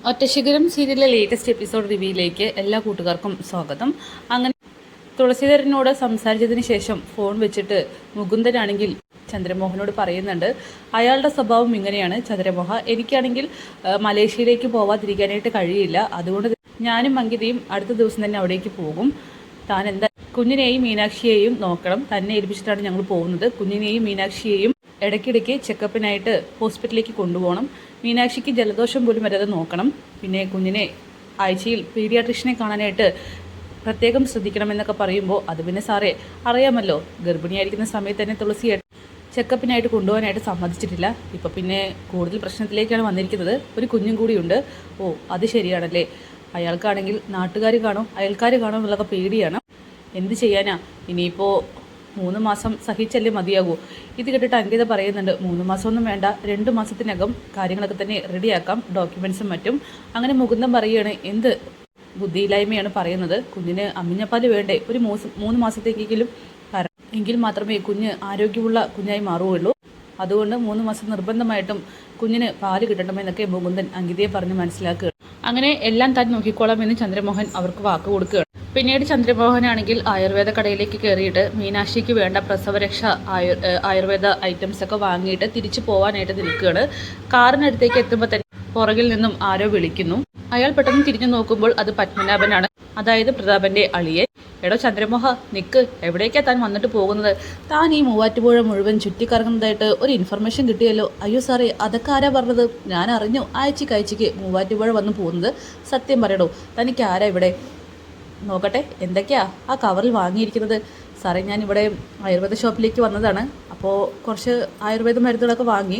ഒറ്റശിഖരം സീരിയലിലെ latest episode റിവ്യൂയിലേക്ക് എല്ലാ കൂട്ടുകാർക്കും സ്വാഗതം. അങ്ങനെ തുളസീധരനോട് സംസാരിച്ചതിന് ശേഷം ഫോൺ വെച്ചിട്ട് മുകുന്ദനാണെങ്കിൽ ചന്ദ്രമോഹനോട് പറയുന്നുണ്ട്, അയാളുടെ സ്വഭാവം ഇങ്ങനെയാണ് ചന്ദ്രമോഹ. എനിക്കാണെങ്കിൽ മലേഷ്യയിലേക്ക് പോവാതിരിക്കാനായിട്ട് കഴിയില്ല. അതുകൊണ്ട് ഞാനും അങ്കിതയും അടുത്ത ദിവസം തന്നെ അവിടേക്ക് പോകും. താൻ എന്താ കുഞ്ഞിനെയും മീനാക്ഷിയെയും നോക്കണം. തന്നെ ഏൽപ്പിച്ചിട്ടാണ് ഞങ്ങൾ പോകുന്നത്. കുഞ്ഞിനെയും മീനാക്ഷിയെയും ഇടയ്ക്കിടയ്ക്ക് ചെക്കപ്പിനായിട്ട് ഹോസ്പിറ്റലിലേക്ക് കൊണ്ടുപോകണം. മീനാക്ഷിക്ക് ജലദോഷം പോലും വരാതെ നോക്കണം. പിന്നെ കുഞ്ഞിനെ ആഴ്ചയിൽ പീഡിയാട്രിഷനെ കാണാനായിട്ട് പ്രത്യേകം ശ്രദ്ധിക്കണമെന്നൊക്കെ പറയുമ്പോൾ അത് പിന്നെ സാറേ അറിയാമല്ലോ, ഗർഭിണിയായിരിക്കുന്ന സമയത്ത് തന്നെ തുളസിയെ ചെക്കപ്പിനായിട്ട് കൊണ്ടുപോകാനായിട്ട് സമ്മതിച്ചിട്ടില്ല. ഇപ്പം പിന്നെ കൂടുതൽ പ്രശ്നത്തിലേക്കാണ് വന്നിരിക്കുന്നത്. ഒരു കുഞ്ഞും കൂടിയുണ്ട്. ഓ അത് ശരിയാണല്ലേ. അയാൾക്കാണെങ്കിൽ നാട്ടുകാർ കാണും അയൽക്കാർ കാണും എന്നുള്ളതൊക്കെ പേടിയാണ്. എന്ത് ചെയ്യാനാ, ഇനിയിപ്പോൾ 3 മാസം സഹിച്ചല്ലേ മതിയാകൂ. ഇത് കേട്ടിട്ട് അങ്കിത പറയുന്നുണ്ട്, 3 മാസമൊന്നും വേണ്ട, 2 മാസത്തിനകം കാര്യങ്ങളൊക്കെ തന്നെ റെഡിയാക്കാം, ഡോക്യുമെൻസും മറ്റും. അങ്ങനെ മുകുന്ദൻ പറയുകയാണ്, എന്ത് ബുദ്ധിയില്ലായ്മയാണ് പറയുന്നത്. കുഞ്ഞിന് അമ്മിഞ്ഞപ്പാല് വേണ്ടേ? ഒരു 3 മാസത്തേക്കെങ്കിലും എങ്കിൽ മാത്രമേ കുഞ്ഞ് ആരോഗ്യമുള്ള കുഞ്ഞായി മാറുകയുള്ളൂ. അതുകൊണ്ട് 3 മാസം നിർബന്ധമായിട്ടും കുഞ്ഞിന് പാല് കിട്ടണമെന്നൊക്കെ മുകുന്ദൻ അങ്കിതയെ പറഞ്ഞ് മനസ്സിലാക്കുക. അങ്ങനെ എല്ലാം താൻ നോക്കിക്കോളാം എന്ന് ചന്ദ്രമോഹൻ അവർക്ക് വാക്ക് കൊടുക്കുകയാണ്. പിന്നീട് ചന്ദ്രമോഹനാണെങ്കിൽ ആയുർവേദ കടയിലേക്ക് കയറിയിട്ട് മീനാക്ഷിക്ക് വേണ്ട പ്രസവരക്ഷ ആയുർവേദ ഐറ്റംസ് ഒക്കെ വാങ്ങിയിട്ട് തിരിച്ചു പോകാനായിട്ട് നിൽക്കുകയാണ്. കാറിനടുത്തേക്ക് എത്തുമ്പോൾ തന്നെ പുറകിൽ നിന്നും ആരോ വിളിക്കുന്നു. അയാൾ പെട്ടെന്ന് തിരിഞ്ഞു നോക്കുമ്പോൾ അത് പത്മനാഭനാണ്, അതായത് പ്രതാപന്റെ അളിയൻ. എടോ ചന്ദ്രമോഹ, നിക്ക്, എവിടേക്കാ താൻ വന്നിട്ട് പോകുന്നത്? താൻ ഈ മൂവാറ്റുപുഴ മുഴുവൻ ചുറ്റിക്കറങ്ങുന്നതായിട്ട് ഒരു ഇൻഫർമേഷൻ കിട്ടിയല്ലോ. അയ്യോ സാറേ, അതൊക്കെ ആരാ പറഞ്ഞത്? ഞാൻ അറിഞ്ഞു ആഴ്ചയ്ക്ക് മൂവാറ്റുപുഴ വന്ന് പോകുന്നത്. സത്യം പറയടോ, തനിക്ക് ആരാ ഇവിടെ? നോക്കട്ടെ എന്തൊക്കെയാ ആ കവറിൽ വാങ്ങിയിരിക്കുന്നത്? സാറേ, ഞാൻ ഇവിടെ ആയുർവേദ ഷോപ്പിലേക്ക് വന്നതാണ്. അപ്പോൾ കുറച്ച് ആയുർവേദ മരുന്നുകളൊക്കെ വാങ്ങി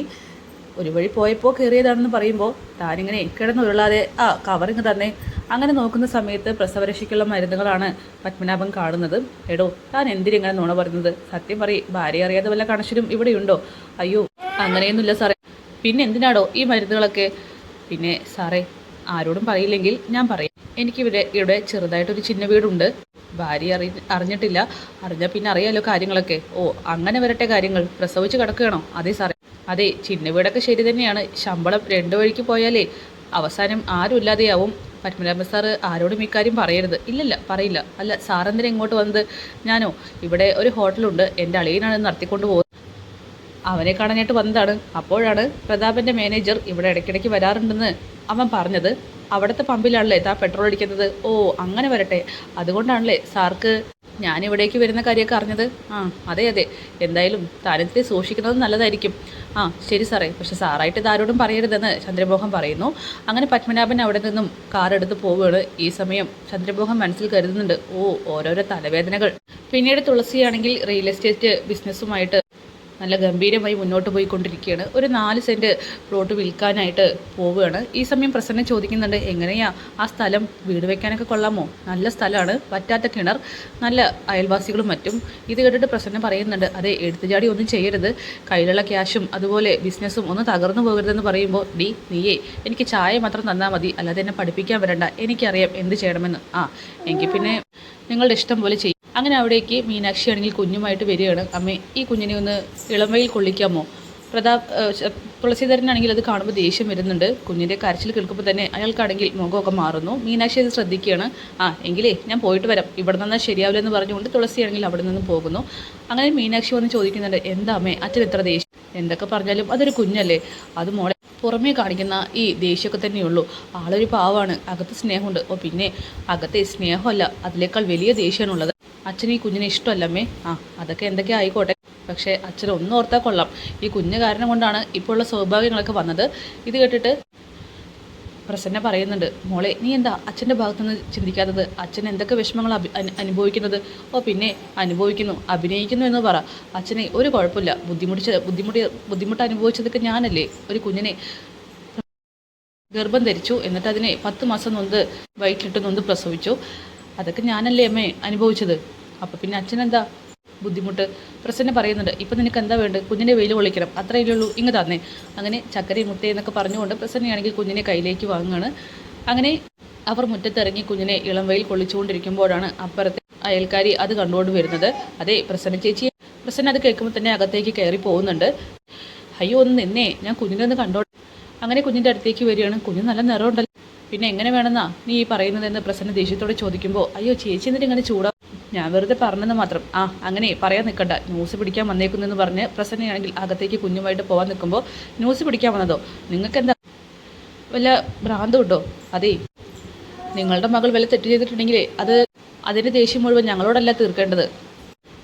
ഒരു വഴി പോയപ്പോൾ കയറിയതാണെന്ന് പറയുമ്പോൾ താനിങ്ങനെ കിടന്നുരുളാതെ ആ കവറിങ് തന്നെ. അങ്ങനെ നോക്കുന്ന സമയത്ത് പ്രസവരക്ഷയ്ക്കുള്ള മരുന്നുകളാണ് പത്മനാഭൻ കാണുന്നത്. എടോ, താൻ എന്തിനിങ്ങനെ നുണ പറയുന്നത്? സത്യം പറയും, ഭാര്യ അറിയാതെ വല്ല കണക്ഷനും ഇവിടെയുണ്ടോ? അയ്യോ അങ്ങനെയൊന്നുമില്ല സാറേ. പിന്നെ എന്തിനാടോ ഈ മരുന്നുകളൊക്കെ? പിന്നെ സാറേ, ആരോടും പറയില്ലെങ്കിൽ ഞാൻ പറയും. ഇവിടെ ചെറുതായിട്ടൊരു ചിന്ന വീടുണ്ട്. ഭാര്യ അറിഞ്ഞിട്ടില്ല. അറിഞ്ഞാൽ പിന്നെ അറിയാലോ കാര്യങ്ങളൊക്കെ. ഓ അങ്ങനെ വരട്ടെ കാര്യങ്ങൾ. പ്രസവിച്ച് കിടക്കുകയാണോ? അതെ സാറേ. അതെ, ചിന്ന വീടൊക്കെ ശരി തന്നെയാണ്. ശമ്പളം 2 വഴിക്ക് പോയാലേ അവസാനം ആരും ഇല്ലാതെയാവും. പത്മനാഭ സാറ് ആരോടും ഇക്കാര്യം പറയരുത്. ഇല്ലല്ല പറയില്ല. അല്ല സാറെന്തിനാ ഇങ്ങോട്ട് വന്നത്? ഞാനോ, ഇവിടെ ഒരു ഹോട്ടലുണ്ട്, എൻ്റെ അളിയനാണ് നടത്തിക്കൊണ്ട് പോകുന്നത്. അവനെ കാണാനായിട്ട് വന്നതാണ്. അപ്പോഴാണ് പ്രതാപൻ്റെ മാനേജർ ഇവിടെ ഇടയ്ക്കിടയ്ക്ക് വരാറുണ്ടെന്ന് അവൻ പറഞ്ഞത്. അവിടുത്തെ പമ്പിലാണല്ലേ താൻ പെട്രോൾ അടിക്കുന്നത്? ഓ അങ്ങനെ വരട്ടെ. അതുകൊണ്ടാണല്ലേ സാർക്ക് ഞാനിവിടേക്ക് വരുന്ന കാര്യമൊക്കെ അറിഞ്ഞത്? ആ അതെ അതെ. എന്തായാലും താരത്തെ സൂക്ഷിക്കുന്നത് നല്ലതായിരിക്കും. ആ ശരി സാറേ, പക്ഷെ സാറായിട്ട് ഇതാരോടും പറയരുതെന്ന് ചന്ദ്രമോഹൻ പറയുന്നു. അങ്ങനെ പത്മനാഭൻ അവിടെ നിന്നും കാറെടുത്ത് പോവുകയാണ്. ഈ സമയം ചന്ദ്രമോഹൻ മനസ്സിൽ കരുതുന്നുണ്ട്, ഓ ഓരോരോ തലവേദനകൾ. പിന്നീട് തുളസിയാണെങ്കിൽ റിയൽ എസ്റ്റേറ്റ് ബിസിനസ്സുമായിട്ട് നല്ല ഗംഭീരമായി മുന്നോട്ട് പോയിക്കൊണ്ടിരിക്കുകയാണ്. ഒരു 4 സെൻറ്റ് പ്ലോട്ട് വിൽക്കാനായിട്ട് പോവുകയാണ്. ഈ സമയം പ്രസന്ന ചോദിക്കുന്നുണ്ട്, എങ്ങനെയാ ആ സ്ഥലം? വീട് വെക്കാനൊക്കെ കൊള്ളാമോ? നല്ല സ്ഥലമാണ്, പറ്റാത്ത കിണർ, നല്ല അയൽവാസികളും മറ്റും. ഇത് കേട്ടിട്ട് പ്രസന്ന പറയുന്നുണ്ട്, അതെ എടുത്തുചാടി ഒന്നും ചെയ്യരുത്. കയ്യിലുള്ള ക്യാഷും അതുപോലെ ബിസിനസ്സും ഒന്ന് തകർന്നു പോകരുതെന്ന് പറയുമ്പോൾ, നീയേ എനിക്ക് ചായ മാത്രം തന്നാൽ മതി, അല്ലാതെ എന്നെ പഠിപ്പിക്കാൻ വരണ്ട. എനിക്കറിയാം എന്ത് ചെയ്യണമെന്ന്. ആ എങ്കിൽ പിന്നെ നിങ്ങളുടെ ഇഷ്ടം പോലെ ചെയ്യും. അങ്ങനെ അവിടേക്ക് മീനാക്ഷി ആണെങ്കിൽ കുഞ്ഞുമായിട്ട് വരികയാണ്. അമ്മേ, ഈ കുഞ്ഞിനെ ഒന്ന് ഇളമയിൽ കൊള്ളിക്കാമോ? തുളസീധരനാണെങ്കിൽ അത് കാണുമ്പോൾ ദേഷ്യം വരുന്നുണ്ട്. കുഞ്ഞിൻ്റെ കരച്ചിൽ കേൾക്കുമ്പോൾ തന്നെ അയാൾക്കാണെങ്കിൽ മുഖമൊക്കെ മാറുന്നു. മീനാക്ഷി അത് ശ്രദ്ധിക്കുകയാണ്. ആ എങ്കിലേ ഞാൻ പോയിട്ട് വരാം, ഇവിടെ നിന്നാൽ ശരിയാവില്ല എന്ന് പറഞ്ഞുകൊണ്ട് തുളസിയാണെങ്കിൽ അവിടെ നിന്ന് പോകുന്നു. അങ്ങനെ മീനാക്ഷി വന്ന് ചോദിക്കുന്നുണ്ട്, എന്താ അമ്മേ അച്ഛൻ ഇത്ര ദേഷ്യം? എന്തൊക്കെ പറഞ്ഞാലും അതൊരു കുഞ്ഞല്ലേ, അത് മോളെ പുറമേ കാണിക്കുന്ന ഈ ദേഷ്യമൊക്കെ തന്നെയുള്ളൂ. ആളൊരു പാവമാണ്, അകത്ത് സ്നേഹമുണ്ട്. ഓ പിന്നെ അകത്തെ സ്നേഹമല്ല, അതിനേക്കാൾ വലിയ ദേഷ്യമാണുള്ളത്. അച്ഛന് ഈ കുഞ്ഞിനെ ഇഷ്ടമല്ലമ്മേ. ആ അതൊക്കെ എന്തൊക്കെ ആയിക്കോട്ടെ, പക്ഷേ അച്ഛൻ ഒന്നും ഓർത്താൽ കൊള്ളാം. ഈ കുഞ്ഞ് കാരണം കൊണ്ടാണ് ഇപ്പോൾ ഉള്ള സൗഭാഗ്യങ്ങളൊക്കെ വന്നത്. ഇത് കേട്ടിട്ട് പ്രസന്ന പറയുന്നുണ്ട്, മോളെ നീ എന്താ അച്ഛൻ്റെ ഭാഗത്തുനിന്ന് ചിന്തിക്കാത്തത്? അച്ഛൻ എന്തൊക്കെ വിഷമങ്ങൾ അനുഭവിക്കുന്നത്? ഓ പിന്നെ അഭിനയിക്കുന്നു എന്ന് പറ. അച്ഛനെ ഒരു കുഴപ്പമില്ല. ബുദ്ധിമുട്ട് അനുഭവിച്ചതൊക്കെ ഞാനല്ലേ. ഒരു കുഞ്ഞിനെ ഗർഭം ധരിച്ചു, എന്നിട്ട് അതിനെ 10 മാസം നൊന്ത് വയറ്റിലിട്ട് നൊന്ത് പ്രസവിച്ചു. അതൊക്കെ ഞാനല്ലേ അമ്മേ അനുഭവിച്ചത്. അപ്പോൾ പിന്നെ അച്ഛനെന്താ ബുദ്ധിമുട്ട്? പ്രസന്ന പറയുന്നുണ്ട്, ഇപ്പം നിനക്ക് എന്താ വേണ്ടത്? കുഞ്ഞിൻ്റെ വെയിൽ കൊള്ളിക്കണം, അത്രയല്ലേ ഉള്ളൂ, ഇങ്ങ് തന്നെ. അങ്ങനെ ചക്കരയും മുട്ടയെന്നൊക്കെ പറഞ്ഞുകൊണ്ട് പ്രസന്നയാണെങ്കിൽ കുഞ്ഞിനെ കയ്യിലേക്ക് വാങ്ങുകയാണ്. അങ്ങനെ അവർ മുറ്റത്തിറങ്ങി കുഞ്ഞിനെ ഇളം വെയിൽ കൊള്ളിച്ചുകൊണ്ടിരിക്കുമ്പോഴാണ് അപ്പുറത്തെ അയൽക്കാരി അത് കണ്ടുകൊണ്ട് വരുന്നത്. അതെ പ്രസന്ന ചേച്ചി. പ്രസന്ന അത് കേൾക്കുമ്പോൾ തന്നെ അകത്തേക്ക് കയറി പോകുന്നുണ്ട്. അയ്യോ ഒന്ന് നിന്നേ, ഞാൻ കുഞ്ഞിനെ ഒന്ന് കണ്ടോ. അങ്ങനെ കുഞ്ഞിൻ്റെ അടുത്തേക്ക് വരികയാണ്. കുഞ്ഞ് നല്ല നിറമുണ്ടല്ലോ. പിന്നെ എങ്ങനെ വേണമെന്നാ നീ ഈ പറയുന്നതെന്ന് പ്രസന്ന ദേഷ്യത്തോടെ ചോദിക്കുമ്പോൾ അയ്യോ ചേച്ചി എന്നിട്ട് ഇങ്ങനെ ചൂടാ, ഞാൻ വെറുതെ പറഞ്ഞെന്ന് മാത്രം. അങ്ങനെ പറയാൻ നിൽക്കണ്ട, ന്യൂസ് പിടിക്കാൻ വന്നേക്കുന്നെന്ന് പറഞ്ഞ് പ്രസന്നയാണെങ്കിൽ അകത്തേക്ക് കുഞ്ഞുമായിട്ട് പോകാൻ നിൽക്കുമ്പോൾ ന്യൂസ് പിടിക്കാൻ വന്നതോ, നിങ്ങൾക്ക് എന്താ വല്ല ഭ്രാന്ത് കിട്ടോ? അതേ, നിങ്ങളുടെ മകൾ വല്ല തെറ്റ് ചെയ്തിട്ടുണ്ടെങ്കിലേ അതിൻ്റെ ദേഷ്യം മുഴുവൻ ഞങ്ങളോടല്ല തീർക്കേണ്ടത്,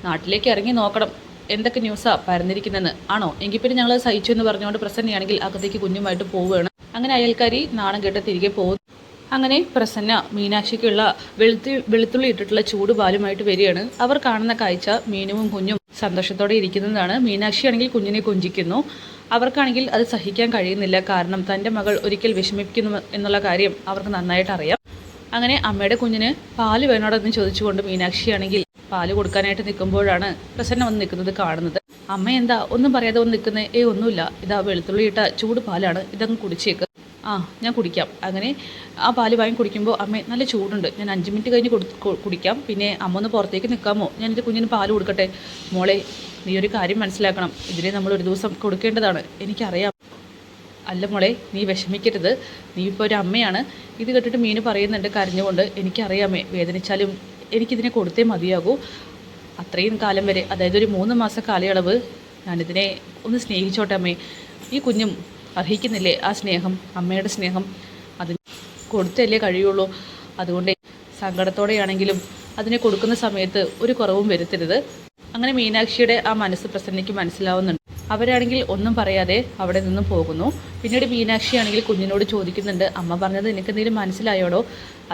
നാട്ടിലേക്ക് ഇറങ്ങി നോക്കണം എന്തൊക്കെ ന്യൂസാ പരന്നിരിക്കുന്നതെന്ന്. ആണോ എങ്കിൽ പിന്നെ ഞങ്ങൾ സഹിച്ചു എന്ന് പറഞ്ഞുകൊണ്ട് പ്രസന്നയാണെങ്കിൽ അകത്തേക്ക് കുഞ്ഞുമായിട്ട് പോവുകയാണ്. അങ്ങനെ അയൽക്കാരി നാണം കേട്ട് തിരികെ പോകും. അങ്ങനെ പ്രസന്ന മീനാക്ഷിക്കുള്ള വെളുത്തുള്ളി ഇട്ടിട്ടുള്ള ചൂട് പാലുമായിട്ട് വരികയാണ്. അവർ കാണുന്ന കാഴ്ച മീനുവും കുഞ്ഞും സന്തോഷത്തോടെ ഇരിക്കുന്നതാണ്. മീനാക്ഷി ആണെങ്കിൽ കുഞ്ഞിനെ കൊഞ്ചിക്കുന്നു. അവർക്കാണെങ്കിൽ അത് സഹിക്കാൻ കഴിയുന്നില്ല. കാരണം തൻ്റെ മകൾ ഒരിക്കൽ വിഷമിപ്പിക്കുന്നു എന്നുള്ള കാര്യം അവർക്ക് നന്നായിട്ട് അറിയാം. അങ്ങനെ അമ്മയുടെ കുഞ്ഞിന് പാല് വേണോടെന്ന് ചോദിച്ചുകൊണ്ട് മീനാക്ഷിയാണെങ്കിൽ പാല് കൊടുക്കാനായിട്ട് നിൽക്കുമ്പോഴാണ് പ്രസന്ന വന്ന് നിൽക്കുന്നത് കാണുന്നത്. അമ്മ എന്താ ഒന്നും പറയാതെ വന്ന് നിൽക്കുന്നത്? ഒന്നുമില്ല, ഇതാ വെളുത്തുള്ളി ഇട്ട ചൂട് പാലാണ്, ഇതങ്ങ് കുടിച്ചേക്ക്. ഞാൻ കുടിക്കാം. അങ്ങനെ ആ പാല് വാങ്ങി കുടിക്കുമ്പോൾ അമ്മ നല്ല ചൂടുണ്ട്, ഞാൻ 5 മിനിറ്റ് കഴിഞ്ഞ് കുടിക്കാം, പിന്നെ അമ്മ ഒന്ന് പുറത്തേക്ക് നിൽക്കാമോ, ഞാൻ എൻ്റെ കുഞ്ഞിന് പാല് കൊടുക്കട്ടെ. മോളെ നീ ഒരു കാര്യം മനസ്സിലാക്കണം, ഇതിനെ നമ്മൾ ഒരു ദിവസം കൊടുക്കേണ്ടതാണ്, എനിക്കറിയാം. അല്ല മോളെ നീ വിഷമിക്കരുത്, നീ ഇപ്പോൾ ഒരു അമ്മയാണ്. ഇത് കേട്ടിട്ട് മീന് പറയുന്നുണ്ട് കരഞ്ഞുകൊണ്ട്, എനിക്കറിയാമേ വേദനിച്ചാലും എനിക്കിതിനെ കൊടുത്തേ മതിയാകൂ. അത്രയും കാലം വരെ, അതായത് ഒരു 3 മാസ കാലയളവ് ഞാനിതിനെ ഒന്ന് സ്നേഹിച്ചോട്ടെ അമ്മേ. ഈ കുഞ്ഞും അർഹിക്കുന്നില്ലേ ആ സ്നേഹം, അമ്മയുടെ സ്നേഹം? അതിന് കൊടുത്തല്ലേ കഴിയുള്ളൂ. അതുകൊണ്ട് സങ്കടത്തോടെയാണെങ്കിലും അതിനെ കൊടുക്കുന്ന സമയത്ത് ഒരു കുറവും വരുത്തരുത്. അങ്ങനെ മീനാക്ഷിയുടെ ആ മനസ്സ് പ്രസന്നയ്ക്ക് മനസ്സിലാവുന്നുണ്ട്. അവരാണെങ്കിൽ ഒന്നും പറയാതെ അവിടെ നിന്നും പോകുന്നു. പിന്നീട് മീനാക്ഷി ആണെങ്കിൽ കുഞ്ഞിനോട് ചോദിക്കുന്നുണ്ട്, അമ്മ പറഞ്ഞത് നിനക്ക് എന്തെങ്കിലും മനസ്സിലായോടോ?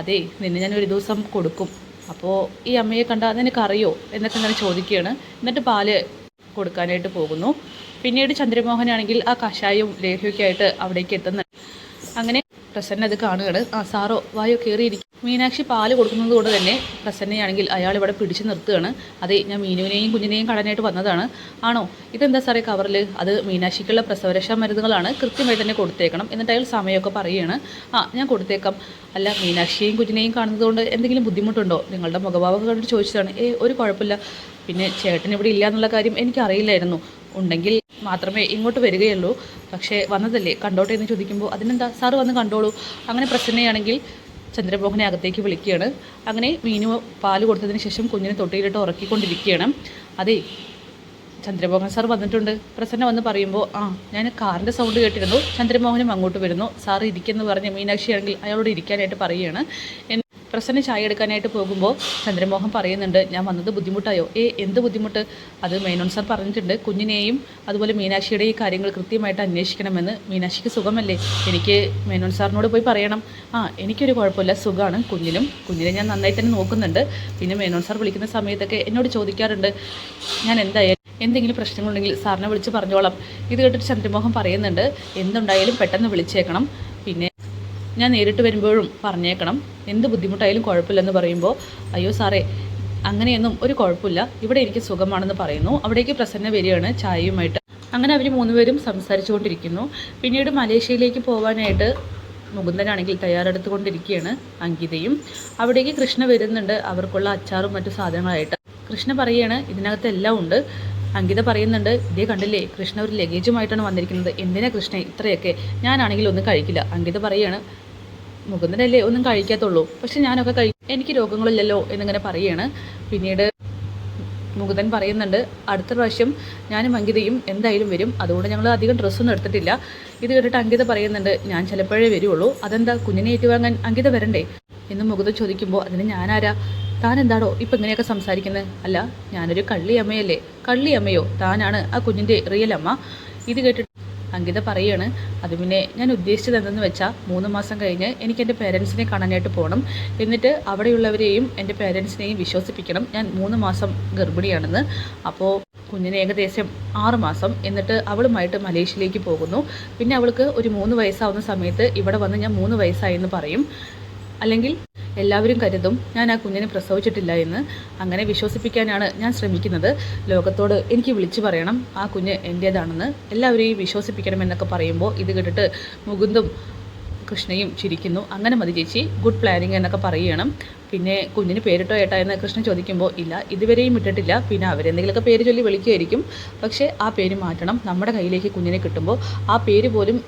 അതെ, നിന്നെ ഞാൻ ഒരു ദിവസം കൊടുക്കും, അപ്പോൾ ഈ അമ്മയെ കണ്ടാൽ നിനക്കറിയോ എന്നൊക്കെ ഇങ്ങനെ ചോദിക്കുകയാണ്. എന്നിട്ട് പാല് കൊടുക്കാനായിട്ട് പോകുന്നു. പിന്നീട് ചന്ദ്രമോഹനാണെങ്കിൽ ആ കഷായവും ലേഹ്യമൊക്കെ ആയിട്ട് അവിടേക്ക് എത്തുന്നുണ്ട്. അങ്ങനെ പ്രസന്ന അത് കാണുകയാണ്. സാറോ വായോ കയറിയിരിക്കും. മീനാക്ഷി പാല് കൊടുക്കുന്നത് കൊണ്ട് തന്നെ പ്രസന്നയാണെങ്കിൽ അയാൾ ഇവിടെ പിടിച്ചു നിർത്തുകയാണ്. അതെ, ഞാൻ മീനുവിനെയും കുഞ്ഞിനെയും കാണാനായിട്ട് വന്നതാണ്. ആണോ, ഇതെന്താ സാറേ കവറിൽ? അത് മീനാക്ഷിക്കുള്ള പ്രസവരക്ഷാ മരുന്നുകളാണ്, കൃത്യമായി തന്നെ കൊടുത്തേക്കണം. എന്നിട്ട് അയാൾ സമയമൊക്കെ പറയുകയാണ്. ഞാൻ കൊടുത്തേക്കാം. അല്ല, മീനാക്ഷിയെയും കുഞ്ഞിനെയും കാണുന്നതുകൊണ്ട് എന്തെങ്കിലും ബുദ്ധിമുട്ടുണ്ടോ? നിങ്ങളുടെ മുഖഭാവമൊക്കെ കണ്ടിട്ട് ചോദിച്ചതാണ്. ഒരു കുഴപ്പമില്ല. പിന്നെ ചേട്ടൻ ഇവിടെ ഇല്ല എന്നുള്ള കാര്യം എനിക്കറിയില്ലായിരുന്നു, ഉണ്ടെങ്കിൽ മാത്രമേ ഇങ്ങോട്ട് വരികയുള്ളൂ. പക്ഷേ വന്നതല്ലേ, കണ്ടോട്ടെ എന്ന് ചോദിക്കുമ്പോൾ അതിനെന്താ സാറ് വന്ന് കണ്ടോളൂ. അങ്ങനെ പ്രസന്നയാണെങ്കിൽ ചന്ദ്രമോഹനെ അകത്തേക്ക് വിളിക്കുകയാണ്. അങ്ങനെ മീനു പാല് കൊടുത്തതിന് ശേഷം കുഞ്ഞിനെ തൊട്ടിയിലിട്ട് ഉറക്കിക്കൊണ്ടിരിക്കുകയാണ്. അതെ, ചന്ദ്രമോഹൻ സാർ വന്നിട്ടുണ്ട്. പ്രസന്ന വന്ന് പറയുമ്പോൾ ഞാൻ കാറിൻ്റെ സൗണ്ട് കേട്ടിരുന്നു. ചന്ദ്രമോഹനും അങ്ങോട്ട് വരുന്നു. സാർ ഇരിക്കുമെന്ന് പറഞ്ഞ് മീനാക്ഷിയാണെങ്കിൽ അയാളോട് ഇരിക്കാനായിട്ട് പറയുകയാണ്. പ്രസന്ന ചായ എടുക്കാനായിട്ട് പോകുമ്പോൾ ചന്ദ്രമോഹൻ പറയുന്നുണ്ട്, ഞാൻ വന്നത് ബുദ്ധിമുട്ടായോ? എന്ത് ബുദ്ധിമുട്ട്? അത് മേനോൻ സാർ പറഞ്ഞിട്ടുണ്ട്, കുഞ്ഞിനെയും അതുപോലെ മീനാക്ഷിയുടെ ഈ കാര്യങ്ങൾ കൃത്യമായിട്ട് അന്വേഷിക്കണമെന്ന്. മീനാക്ഷിക്ക് സുഖമല്ലേ? എനിക്ക് മേനോൻ സാറിനോട് പോയി പറയണം. എനിക്കൊരു കുഴപ്പമില്ല, സുഖമാണ്. കുഞ്ഞിനെ ഞാൻ നന്നായിട്ട് തന്നെ നോക്കുന്നുണ്ട്. പിന്നെ മേനോൻ സാർ വിളിക്കുന്ന സമയത്തൊക്കെ എന്നോട് ചോദിക്കാറുണ്ട്. ഞാൻ എന്തായാലും എന്തെങ്കിലും പ്രശ്നങ്ങളുണ്ടെങ്കിൽ സാറിനെ വിളിച്ച് പറഞ്ഞോളാം. ഇത് കേട്ടിട്ട് ചന്ദ്രമോഹൻ പറയുന്നുണ്ട്, എന്തുണ്ടായാലും പെട്ടെന്ന് വിളിച്ചേക്കണം. പിന്നെ ഞാൻ നേരിട്ട് വരുമ്പോഴും പറഞ്ഞേക്കണം, എന്ത് ബുദ്ധിമുട്ടായാലും കുഴപ്പമില്ലെന്ന് പറയുമ്പോൾ, അയ്യോ സാറേ അങ്ങനെയൊന്നും ഒരു കുഴപ്പമില്ല, ഇവിടെ എനിക്ക് സുഖമാണെന്ന് പറയുന്നു. അവിടേക്ക് പ്രസന്ന വരികയാണ് ചായയുമായിട്ട്. അങ്ങനെ അവർ 3 പേരും സംസാരിച്ചുകൊണ്ടിരിക്കുന്നു. പിന്നീട് മലേഷ്യയിലേക്ക് പോകാനായിട്ട് മുകുന്ദനാണെങ്കിൽ തയ്യാറെടുത്തുകൊണ്ടിരിക്കുകയാണ്. അങ്കിതയും അവിടേക്ക് കൃഷ്ണ വരുന്നുണ്ട്, അവർക്കുള്ള അച്ചാറും മറ്റു സാധനങ്ങളായിട്ട്. കൃഷ്ണ പറയുകയാണ്, ഇതിനകത്ത് എല്ലാം ഉണ്ട്. അങ്കിത പറയുന്നുണ്ട്, ഇതേ കണ്ടില്ലേ, കൃഷ്ണ ഒരു ലഗേജുമായിട്ടാണ് വന്നിരിക്കുന്നത്, എന്തിനാ കൃഷ്ണ ഇത്രയൊക്കെ? ഞാനാണെങ്കിൽ ഒന്നും കഴിക്കില്ല. അങ്കിത പറയുകയാണ്, മുകുന്ദനല്ലേ ഒന്നും കഴിക്കാത്തുള്ളൂ, പക്ഷെ ഞാനൊക്കെ എനിക്ക് രോഗങ്ങളില്ലല്ലോ എന്നിങ്ങനെ പറയുകയാണ്. പിന്നീട് മുകുന്ദൻ പറയുന്നുണ്ട്, അടുത്ത പ്രാവശ്യം ഞാനും അങ്കിതയും എന്തായാലും വരും, അതുകൊണ്ട് ഞങ്ങൾ അധികം ഡ്രസ്സൊന്നും എടുത്തിട്ടില്ല. ഇത് കേട്ടിട്ട് അങ്കിത പറയുന്നുണ്ട്, ഞാൻ ചിലപ്പോഴേ വരുള്ളൂ, അതെന്താ കുഞ്ഞിനെ ഏറ്റുവാങ്ങാൻ അങ്കിത വരണ്ടേ എന്ന് മുകുന്ദൻ ചോദിക്കുമ്പോൾ, അതിന് ഞാനാരാ? താൻ എന്താടോ ഇപ്പം ഇങ്ങനെയൊക്കെ സംസാരിക്കുന്നത്? അല്ല, ഞാനൊരു കള്ളിയമ്മയല്ലേ? കള്ളിയമ്മയോ? താനാണ് ആ കുഞ്ഞിൻ്റെ റിയൽ അമ്മ. ഇത് കേട്ടിട്ട് അങ്കിത പറയുകയാണ്, അത് പിന്നെ ഞാൻ ഉദ്ദേശിച്ചത് എന്തെന്ന് വെച്ചാൽ 3 മാസം കഴിഞ്ഞ് എനിക്ക് എൻ്റെ പേരൻസിനെ കാണാനായിട്ട് പോകണം. എന്നിട്ട് അവിടെയുള്ളവരെയും എൻ്റെ പേരൻസിനെയും വിശ്വസിപ്പിക്കണം ഞാൻ 3 മാസം ഗർഭിണിയാണെന്ന്. അപ്പോൾ കുഞ്ഞിന് ഏകദേശം 6 മാസം. എന്നിട്ട് അവളുമായിട്ട് മലേഷ്യയിലേക്ക് പോകുന്നു. പിന്നെ അവൾക്ക് ഒരു 3 വയസ്സാവുന്ന സമയത്ത് ഇവിടെ വന്ന് ഞാൻ 3 വയസ്സായെന്ന് പറയും. അല്ലെങ്കിൽ എല്ലാവരും കരുതും ഞാൻ ആ കുഞ്ഞിനെ പ്രസവിച്ചിട്ടില്ല എന്ന്. അങ്ങനെ വിശ്വസിപ്പിക്കാനാണ് ഞാൻ ശ്രമിക്കുന്നത്. ലോകത്തോട് എനിക്ക് വിളിച്ചു പറയണം ആ കുഞ്ഞ് എൻ്റേതാണെന്ന്, എല്ലാവരെയും വിശ്വസിപ്പിക്കണം എന്നൊക്കെ പറയുമ്പോൾ ഇത് കേട്ടിട്ട് മുകുന്ദും കൃഷ്ണയും ചിരിക്കുന്നു. അങ്ങനെ മതി ചേച്ചി, ഗുഡ് പ്ലാനിങ് എന്നൊക്കെ പറയുകയാണ്. പിന്നെ കുഞ്ഞിന് പേരിട്ടോ ഏട്ടാ എന്ന് കൃഷ്ണൻ ചോദിക്കുമ്പോൾ ഇല്ല, ഇതുവരെയും ഇട്ടിട്ടില്ല. പിന്നെ അവരെന്തെങ്കിലുമൊക്കെ പേര് ചൊല്ലി വിളിക്കുമായിരിക്കും. പക്ഷേ ആ പേര് മാറ്റണം. നമ്മുടെ കയ്യിലേക്ക് കുഞ്ഞിനെ കിട്ടുമ്പോൾ ആ പേര് പോലും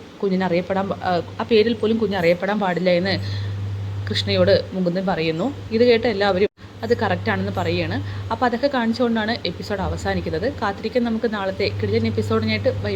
ആ പേരിൽ പോലും കുഞ്ഞ് അറിയപ്പെടാൻ പാടില്ല എന്ന് കൃഷ്ണയോട് മുകുന്ദൻ പറയുന്നു. ഇത് കേട്ട് എല്ലാവരും അത് കറക്റ്റാണെന്ന് പറയുകയാണ്. അപ്പോൾ അതൊക്കെ കാണിച്ചുകൊണ്ടാണ് എപ്പിസോഡ് അവസാനിക്കുന്നത്. കാത്തിരിക്കാൻ നമുക്ക് നാളത്തെ കിടിലൻ എപ്പിസോഡിനായിട്ട്. ബൈ.